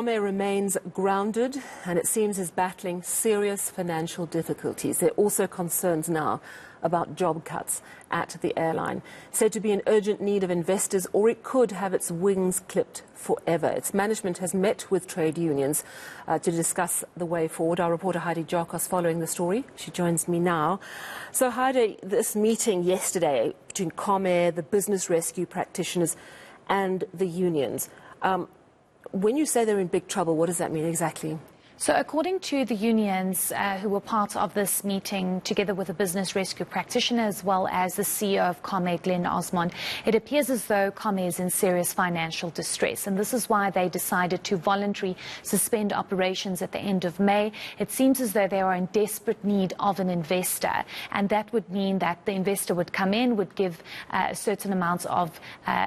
Comair remains grounded and it seems is battling serious financial difficulties. There are also concerns now about job cuts at the airline, said to be in urgent need of investors, or it could have its wings clipped forever. Its management has met with trade unions to discuss the way forward. Our reporter Heidi Jokos following the story. She joins me now. So Heidi, this meeting yesterday between Comair, the business rescue practitioners and the unions, when you say they're in big trouble, what does that mean exactly? So according to the unions who were part of this meeting, together with a business rescue practitioner as well as the CEO of Comair, Glenn Osmond, it appears as though Comair is in serious financial distress. And this is why they decided to voluntarily suspend operations at the end of May. It seems as though they are in desperate need of an investor. And that would mean that the investor would come in, would give a certain amounts of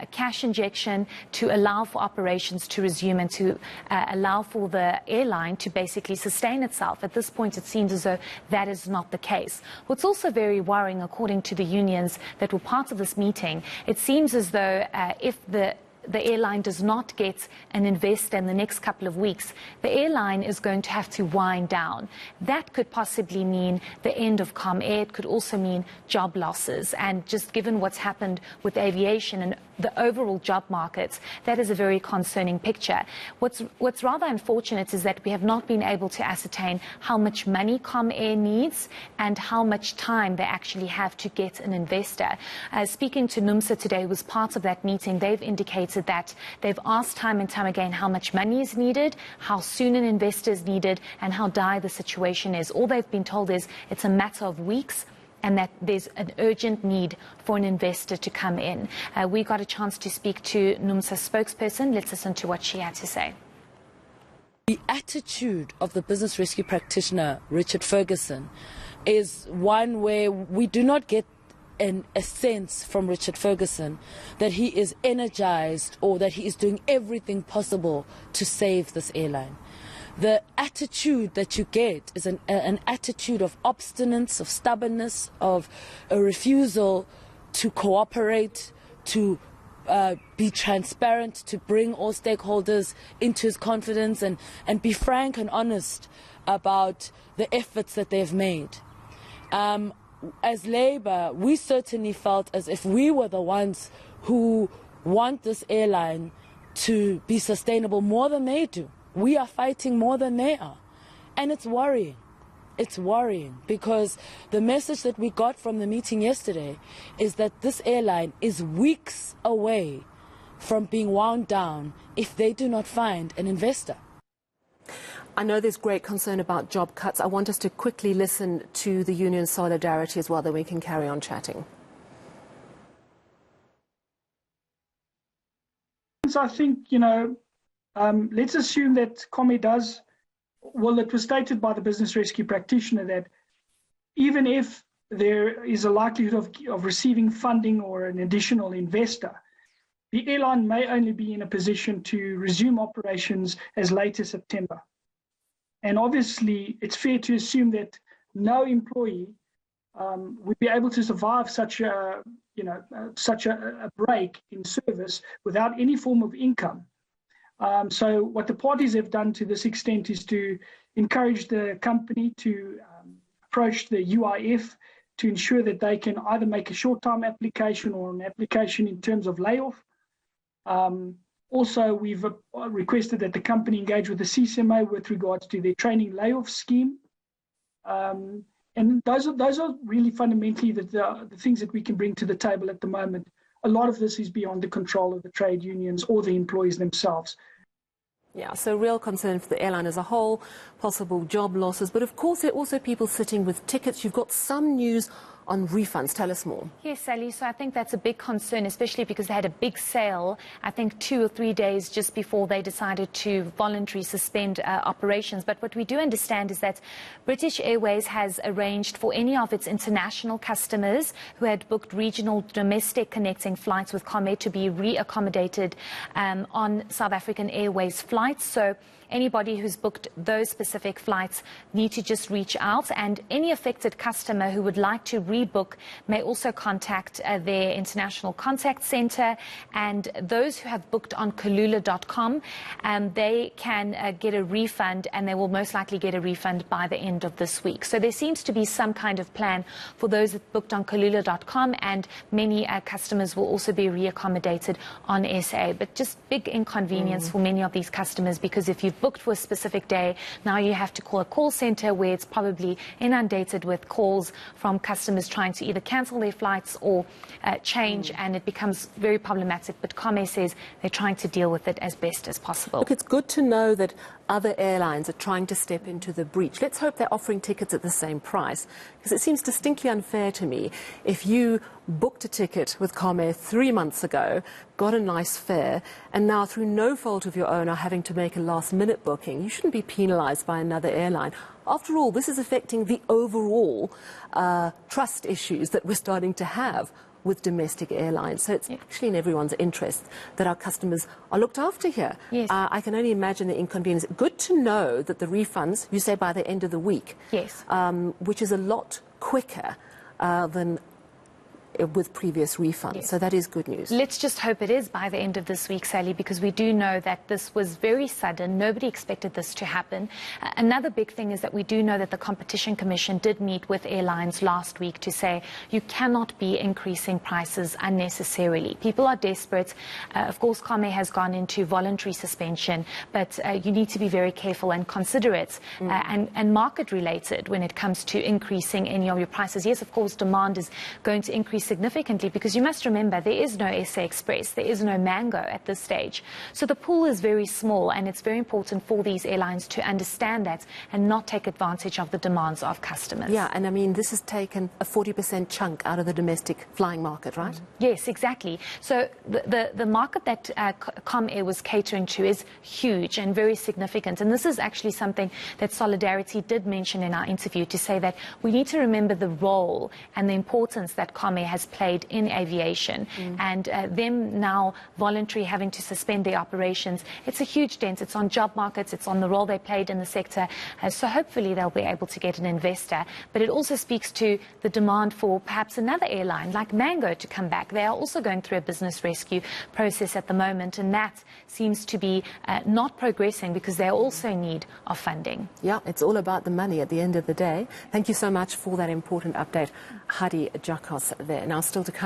cash injection to allow for operations to resume and to allow for the airline to basically sustain itself. At this point, it seems as though that is not the case. What's also very worrying, according to the unions that were part of this meeting, it seems as though if the airline does not get an investor in the next couple of weeks, the airline is going to have to wind down. That could possibly mean the end of Comair. It could also mean job losses. And just given what's happened with aviation and the overall job markets, that is a very concerning picture. What's rather unfortunate is that we have not been able to ascertain how much money Comair needs and how much time they actually have to get an investor. Speaking to NUMSA today, who was part of that meeting, they've indicated that they've asked time and time again how much money is needed, how soon an investor is needed, and how dire the situation is. All they've been told is it's a matter of weeks, and that there's an urgent need for an investor to come in. We got a chance to speak to NUMSA's spokesperson. Let's listen to what she had to say. The attitude of the business rescue practitioner, Richard Ferguson, is one where we do not get a sense from Richard Ferguson that he is energized or that he is doing everything possible to save this airline. The attitude that you get is an attitude of obstinance, of stubbornness, of a refusal to cooperate, to be transparent, to bring all stakeholders into his confidence and be frank and honest about the efforts that they've made. As Labour, we certainly felt as if we were the ones who want this airline to be sustainable more than they do. We are fighting more than they are. And it's worrying. It's worrying because the message that we got from the meeting yesterday is that this airline is weeks away from being wound down if they do not find an investor. I know there's great concern about job cuts. I want us to quickly listen to the union solidarity as well, then we can carry on chatting. So I think, let's assume that Comair does, well, it was stated by the business rescue practitioner that even if there is a likelihood of receiving funding or an additional investor, the airline may only be in a position to resume operations as late as September. And obviously, it's fair to assume that no employee would be able to survive such a break in service without any form of income. So what the parties have done to this extent is to encourage the company to approach the UIF to ensure that they can either make a short-time application or an application in terms of layoff. Also, we've requested that the company engage with the CCMA with regards to their training layoff scheme. And those are really fundamentally the things that we can bring to the table at the moment. A lot of this is beyond the control of the trade unions or the employees themselves. Yeah, so real concern for the airline as a whole, possible job losses. But of course, there are also people sitting with tickets. You've got some news on refunds. Tell us more. Yes, Sally. So I think that's a big concern, especially because they had a big sale, I think 2 or 3 days just before they decided to voluntarily suspend operations. But what we do understand is that British Airways has arranged for any of its international customers who had booked regional domestic connecting flights with Comair to be reaccommodated on South African Airways flights. So anybody who's booked those specific flights need to just reach out, and any affected customer who would like to rebook may also contact their international contact center, and those who have booked on Kulula.com, they can get a refund, and they will most likely get a refund by the end of this week. So there seems to be some kind of plan for those that booked on Kulula.com, and many customers will also be reaccommodated on SA. But just big inconvenience for many of these customers, because if you've booked for a specific day, now you have to call a call center where it's probably inundated with calls from customers trying to either cancel their flights or change, and it becomes very problematic. But Comair says they're trying to deal with it as best as possible. Look, it's good to know that other airlines are trying to step into the breach. Let's hope they're offering tickets at the same price, because it seems distinctly unfair to me if you booked a ticket with Comair 3 months ago, got a nice fare, and now through no fault of your own are having to make a last-minute booking. You shouldn't be penalised by another airline. After all, this is affecting the overall trust issues that we're starting to have with domestic airlines. So it's actually in everyone's interest that our customers are looked after here. Yes. I can only imagine the inconvenience. Good to know that the refunds, you say by the end of the week, Yes. Which is a lot quicker than with previous refunds. Yes. So that is good news. Let's just hope it is by the end of this week, Sally, because we do know that this was very sudden. Nobody expected this to happen. Another big thing is that we do know that the Competition Commission did meet with airlines last week to say you cannot be increasing prices unnecessarily. People are desperate. Of course, Comair has gone into voluntary suspension, but you need to be very careful and considerate and market related when it comes to increasing any of your prices. Yes, of course, demand is going to increase significantly, because you must remember there is no SA Express, there is no Mango at this stage. So the pool is very small, and it's very important for these airlines to understand that and not take advantage of the demands of customers. Yeah, and I mean, this has taken a 40% chunk out of the domestic flying market, right? Yes, exactly. So the market that Comair was catering to is huge and very significant. And this is actually something that Solidarity did mention in our interview, to say that we need to remember the role and the importance that Comair has played in aviation, and them now voluntarily having to suspend their operations. It's a huge dent. It's on job markets. It's on the role they played in the sector. So hopefully they'll be able to get an investor. But it also speaks to the demand for perhaps another airline like Mango to come back. They are also going through a business rescue process at the moment, and that seems to be not progressing because they're also in need of funding. Yeah, it's all about the money at the end of the day. Thank you so much for that important update, Hadi Jakos there. Now, still to come.